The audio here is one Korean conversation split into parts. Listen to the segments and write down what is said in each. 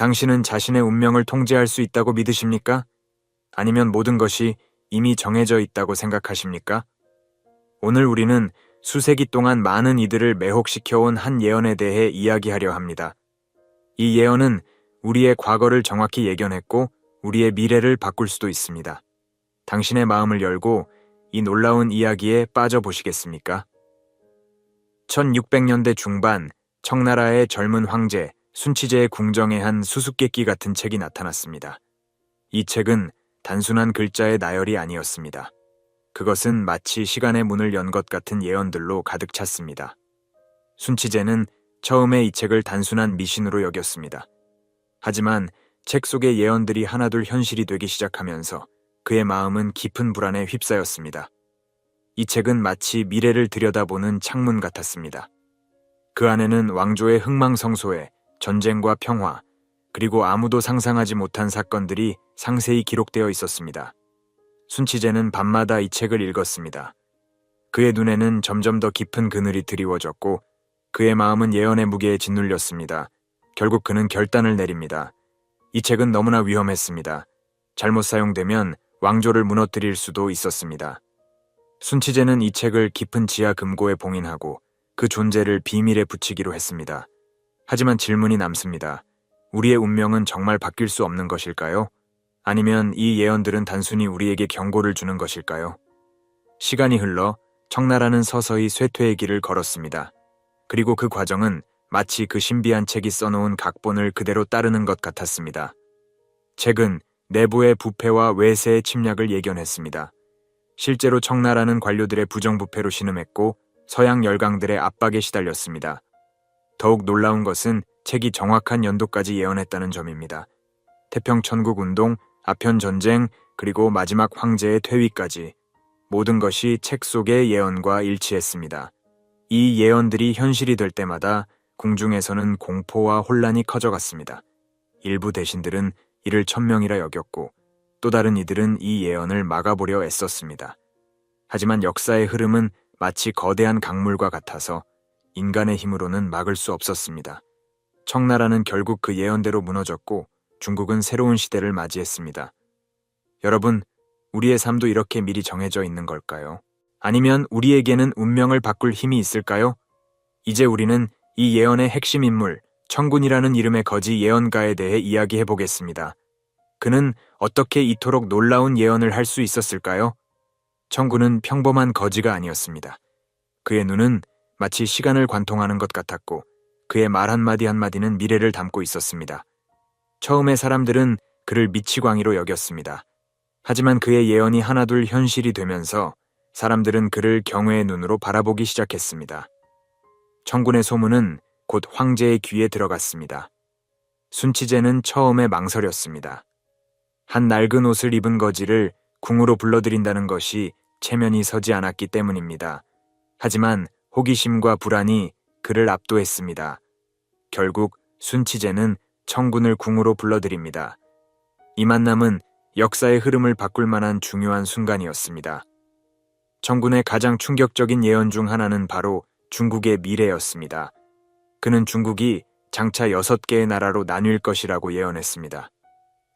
당신은 자신의 운명을 통제할 수 있다고 믿으십니까? 아니면 모든 것이 이미 정해져 있다고 생각하십니까? 오늘 우리는 수세기 동안 많은 이들을 매혹시켜온 한 예언에 대해 이야기하려 합니다. 이 예언은 우리의 과거를 정확히 예견했고 우리의 미래를 바꿀 수도 있습니다. 당신의 마음을 열고 이 놀라운 이야기에 빠져보시겠습니까? 1600년대 중반 청나라의 젊은 황제 순치제의 궁정에 한 수수께끼 같은 책이 나타났습니다. 이 책은 단순한 글자의 나열이 아니었습니다. 그것은 마치 시간의 문을 연 것 같은 예언들로 가득 찼습니다. 순치제는 처음에 이 책을 단순한 미신으로 여겼습니다. 하지만 책 속의 예언들이 하나둘 현실이 되기 시작하면서 그의 마음은 깊은 불안에 휩싸였습니다. 이 책은 마치 미래를 들여다보는 창문 같았습니다. 그 안에는 왕조의 흥망성쇠, 전쟁과 평화, 그리고 아무도 상상하지 못한 사건들이 상세히 기록되어 있었습니다. 순치제는 밤마다 이 책을 읽었습니다. 그의 눈에는 점점 더 깊은 그늘이 드리워졌고 그의 마음은 예언의 무게에 짓눌렸습니다. 결국 그는 결단을 내립니다. 이 책은 너무나 위험했습니다. 잘못 사용되면 왕조를 무너뜨릴 수도 있었습니다. 순치제는 이 책을 깊은 지하 금고에 봉인하고 그 존재를 비밀에 붙이기로 했습니다. 하지만 질문이 남습니다. 우리의 운명은 정말 바뀔 수 없는 것일까요? 아니면 이 예언들은 단순히 우리에게 경고를 주는 것일까요? 시간이 흘러 청나라는 서서히 쇠퇴의 길을 걸었습니다. 그리고 그 과정은 마치 그 신비한 책이 써놓은 각본을 그대로 따르는 것 같았습니다. 책은 내부의 부패와 외세의 침략을 예견했습니다. 실제로 청나라는 관료들의 부정부패로 신음했고 서양 열강들의 압박에 시달렸습니다. 더욱 놀라운 것은 책이 정확한 연도까지 예언했다는 점입니다. 태평천국운동, 아편전쟁, 그리고 마지막 황제의 퇴위까지 모든 것이 책 속의 예언과 일치했습니다. 이 예언들이 현실이 될 때마다 궁중에서는 공포와 혼란이 커져갔습니다. 일부 대신들은 이를 천명이라 여겼고 또 다른 이들은 이 예언을 막아보려 애썼습니다. 하지만 역사의 흐름은 마치 거대한 강물과 같아서 인간의 힘으로는 막을 수 없었습니다. 청나라는 결국 그 예언대로 무너졌고 중국은 새로운 시대를 맞이했습니다. 여러분, 우리의 삶도 이렇게 미리 정해져 있는 걸까요? 아니면 우리에게는 운명을 바꿀 힘이 있을까요? 이제 우리는 이 예언의 핵심 인물, 청군이라는 이름의 거지 예언가에 대해 이야기해 보겠습니다. 그는 어떻게 이토록 놀라운 예언을 할 수 있었을까요? 청군은 평범한 거지가 아니었습니다. 그의 눈은 마치 시간을 관통하는 것 같았고 그의 말 한마디 한마디는 미래를 담고 있었습니다. 처음에 사람들은 그를 미치광이로 여겼습니다. 하지만 그의 예언이 하나둘 현실이 되면서 사람들은 그를 경외의 눈으로 바라보기 시작했습니다. 청군의 소문은 곧 황제의 귀에 들어갔습니다. 순치제는 처음에 망설였습니다. 한 낡은 옷을 입은 거지를 궁으로 불러들인다는 것이 체면이 서지 않았기 때문입니다. 하지만 호기심과 불안이 그를 압도했습니다. 결국 순치제는 청군을 궁으로 불러들입니다. 이 만남은 역사의 흐름을 바꿀 만한 중요한 순간이었습니다. 청군의 가장 충격적인 예언 중 하나는 바로 중국의 미래였습니다. 그는 중국이 장차 6개의 나라로 나뉠 것이라고 예언했습니다.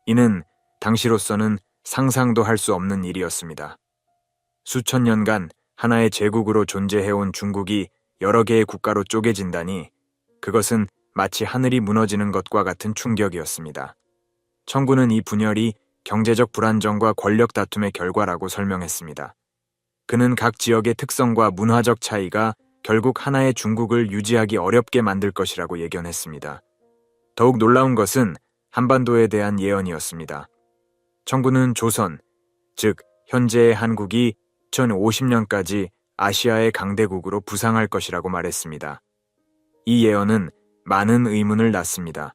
이는 당시로서는 상상도 할 수 없는 일이었습니다. 수천 년간 하나의 제국으로 존재해온 중국이 여러 개의 국가로 쪼개진다니 그것은 마치 하늘이 무너지는 것과 같은 충격이었습니다. 청군은 이 분열이 경제적 불안정과 권력 다툼의 결과라고 설명했습니다. 그는 각 지역의 특성과 문화적 차이가 결국 하나의 중국을 유지하기 어렵게 만들 것이라고 예견했습니다. 더욱 놀라운 것은 한반도에 대한 예언이었습니다. 청군은 조선, 즉 현재의 한국이 2050년까지 아시아의 강대국으로 부상할 것이라고 말했습니다. 이 예언은 많은 의문을 낳습니다.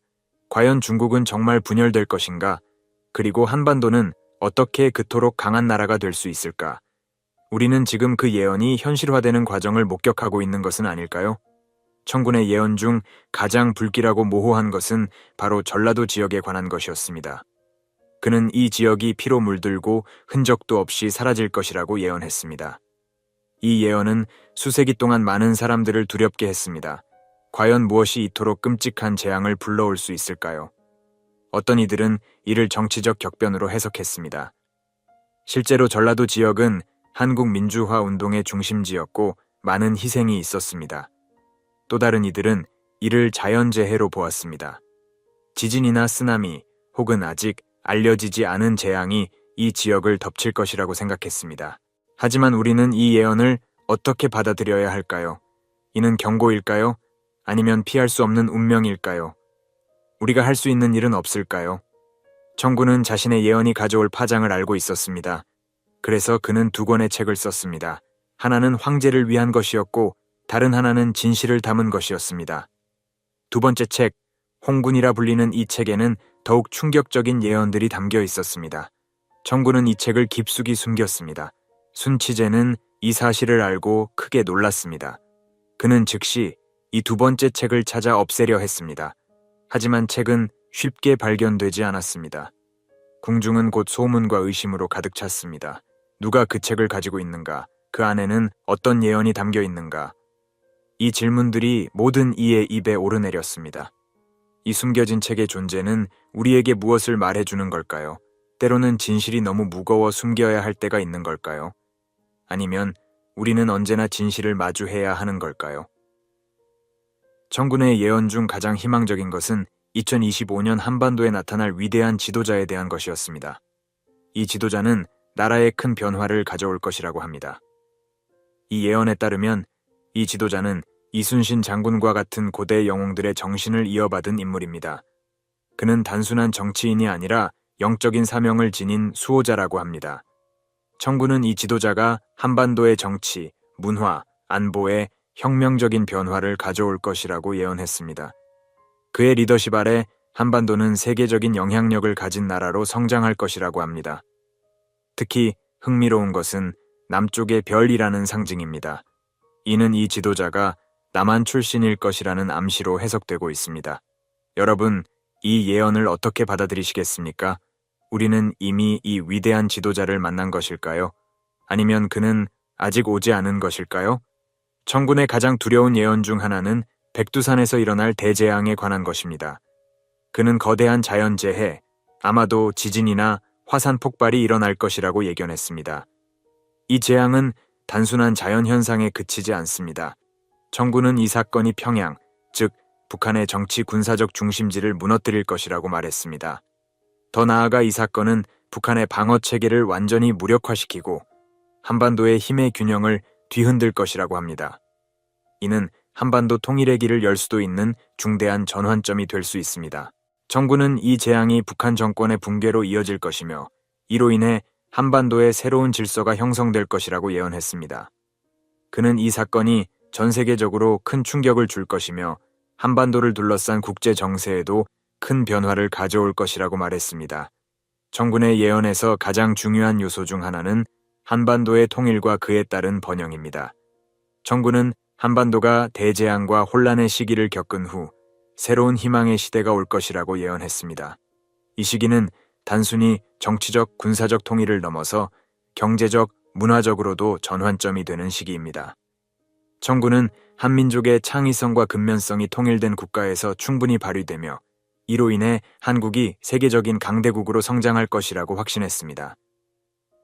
과연 중국은 정말 분열될 것인가? 그리고 한반도는 어떻게 그토록 강한 나라가 될 수 있을까? 우리는 지금 그 예언이 현실화되는 과정을 목격하고 있는 것은 아닐까요? 청군의 예언 중 가장 불길하고 모호한 것은 바로 전라도 지역에 관한 것이었습니다. 그는 이 지역이 피로 물들고 흔적도 없이 사라질 것이라고 예언했습니다. 이 예언은 수세기 동안 많은 사람들을 두렵게 했습니다. 과연 무엇이 이토록 끔찍한 재앙을 불러올 수 있을까요? 어떤 이들은 이를 정치적 격변으로 해석했습니다. 실제로 전라도 지역은 한국 민주화 운동의 중심지였고 많은 희생이 있었습니다. 또 다른 이들은 이를 자연재해로 보았습니다. 지진이나 쓰나미 혹은 아직 알려지지 않은 재앙이 이 지역을 덮칠 것이라고 생각했습니다. 하지만 우리는 이 예언을 어떻게 받아들여야 할까요? 이는 경고일까요? 아니면 피할 수 없는 운명일까요? 우리가 할 수 있는 일은 없을까요? 청군은 자신의 예언이 가져올 파장을 알고 있었습니다. 그래서 그는 두 권의 책을 썼습니다. 하나는 황제를 위한 것이었고 다른 하나는 진실을 담은 것이었습니다. 두 번째 책, 홍군이라 불리는 이 책에는 더욱 충격적인 예언들이 담겨 있었습니다. 청군은 이 책을 깊숙이 숨겼습니다. 순치제는 이 사실을 알고 크게 놀랐습니다. 그는 즉시 이 두 번째 책을 찾아 없애려 했습니다. 하지만 책은 쉽게 발견되지 않았습니다. 궁중은 곧 소문과 의심으로 가득 찼습니다. 누가 그 책을 가지고 있는가? 그 안에는 어떤 예언이 담겨 있는가? 이 질문들이 모든 이의 입에 오르내렸습니다. 이 숨겨진 책의 존재는 우리에게 무엇을 말해주는 걸까요? 때로는 진실이 너무 무거워 숨겨야 할 때가 있는 걸까요? 아니면 우리는 언제나 진실을 마주해야 하는 걸까요? 청군의 예언 중 가장 희망적인 것은 2025년 한반도에 나타날 위대한 지도자에 대한 것이었습니다. 이 지도자는 나라에 큰 변화를 가져올 것이라고 합니다. 이 예언에 따르면 이 지도자는 이순신 장군과 같은 고대 영웅들의 정신을 이어받은 인물입니다. 그는 단순한 정치인이 아니라 영적인 사명을 지닌 수호자라고 합니다. 청군은 이 지도자가 한반도의 정치, 문화, 안보에 혁명적인 변화를 가져올 것이라고 예언했습니다. 그의 리더십 아래 한반도는 세계적인 영향력을 가진 나라로 성장할 것이라고 합니다. 특히 흥미로운 것은 남쪽의 별이라는 상징입니다. 이는 이 지도자가 남한 출신일 것이라는 암시로 해석되고 있습니다. 여러분, 이 예언을 어떻게 받아들이시겠습니까? 우리는 이미 이 위대한 지도자를 만난 것일까요? 아니면 그는 아직 오지 않은 것일까요? 청군의 가장 두려운 예언 중 하나는 백두산에서 일어날 대재앙에 관한 것입니다. 그는 거대한 자연재해, 아마도 지진이나 화산 폭발이 일어날 것이라고 예견했습니다. 이 재앙은 단순한 자연현상에 그치지 않습니다. 청군은 이 사건이 평양, 즉 북한의 정치 군사적 중심지를 무너뜨릴 것이라고 말했습니다. 더 나아가 이 사건은 북한의 방어 체계를 완전히 무력화시키고 한반도의 힘의 균형을 뒤흔들 것이라고 합니다. 이는 한반도 통일의 길을 열 수도 있는 중대한 전환점이 될 수 있습니다. 청군은 이 재앙이 북한 정권의 붕괴로 이어질 것이며 이로 인해 한반도의 새로운 질서가 형성될 것이라고 예언했습니다. 그는 이 사건이 전 세계적으로 큰 충격을 줄 것이며 한반도를 둘러싼 국제 정세에도 큰 변화를 가져올 것이라고 말했습니다. 청군의 예언에서 가장 중요한 요소 중 하나는 한반도의 통일과 그에 따른 번영입니다. 청군은 한반도가 대재앙과 혼란의 시기를 겪은 후 새로운 희망의 시대가 올 것이라고 예언했습니다. 이 시기는 단순히 정치적, 군사적 통일을 넘어서 경제적, 문화적으로도 전환점이 되는 시기입니다. 청군은 한민족의 창의성과 근면성이 통일된 국가에서 충분히 발휘되며 이로 인해 한국이 세계적인 강대국으로 성장할 것이라고 확신했습니다.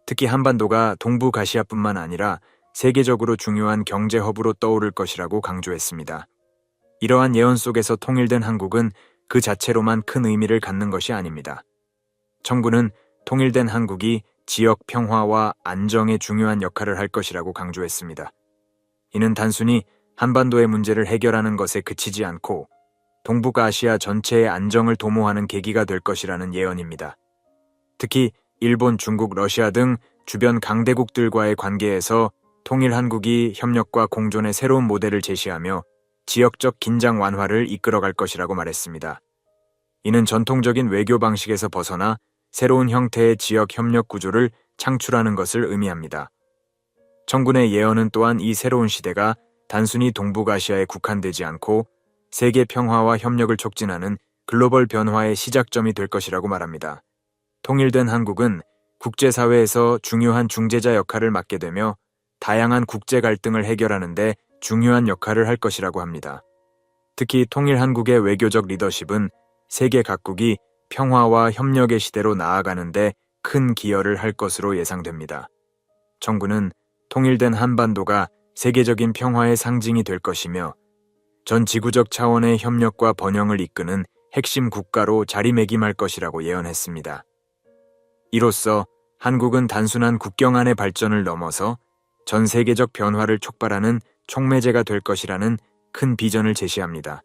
특히 한반도가 동북아시아뿐만 아니라 세계적으로 중요한 경제 허브로 떠오를 것이라고 강조했습니다. 이러한 예언 속에서 통일된 한국은 그 자체로만 큰 의미를 갖는 것이 아닙니다. 청군은 통일된 한국이 지역 평화와 안정에 중요한 역할을 할 것이라고 강조했습니다. 이는 단순히 한반도의 문제를 해결하는 것에 그치지 않고 동북아시아 전체의 안정을 도모하는 계기가 될 것이라는 예언입니다. 특히 일본, 중국, 러시아 등 주변 강대국들과의 관계에서 통일 한국이 협력과 공존의 새로운 모델을 제시하며 지역적 긴장 완화를 이끌어갈 것이라고 말했습니다. 이는 전통적인 외교 방식에서 벗어나 새로운 형태의 지역 협력 구조를 창출하는 것을 의미합니다. 청군의 예언은 또한 이 새로운 시대가 단순히 동북아시아에 국한되지 않고 세계 평화와 협력을 촉진하는 글로벌 변화의 시작점이 될 것이라고 말합니다. 통일된 한국은 국제사회에서 중요한 중재자 역할을 맡게 되며 다양한 국제 갈등을 해결하는 데 중요한 역할을 할 것이라고 합니다. 특히 통일 한국의 외교적 리더십은 세계 각국이 평화와 협력의 시대로 나아가는데 큰 기여를 할 것으로 예상됩니다. 정부는 통일된 한반도가 세계적인 평화의 상징이 될 것이며 전 지구적 차원의 협력과 번영을 이끄는 핵심 국가로 자리매김할 것이라고 예언했습니다. 이로써 한국은 단순한 국경 안의 발전을 넘어서 전 세계적 변화를 촉발하는 촉매제가 될 것이라는 큰 비전을 제시합니다.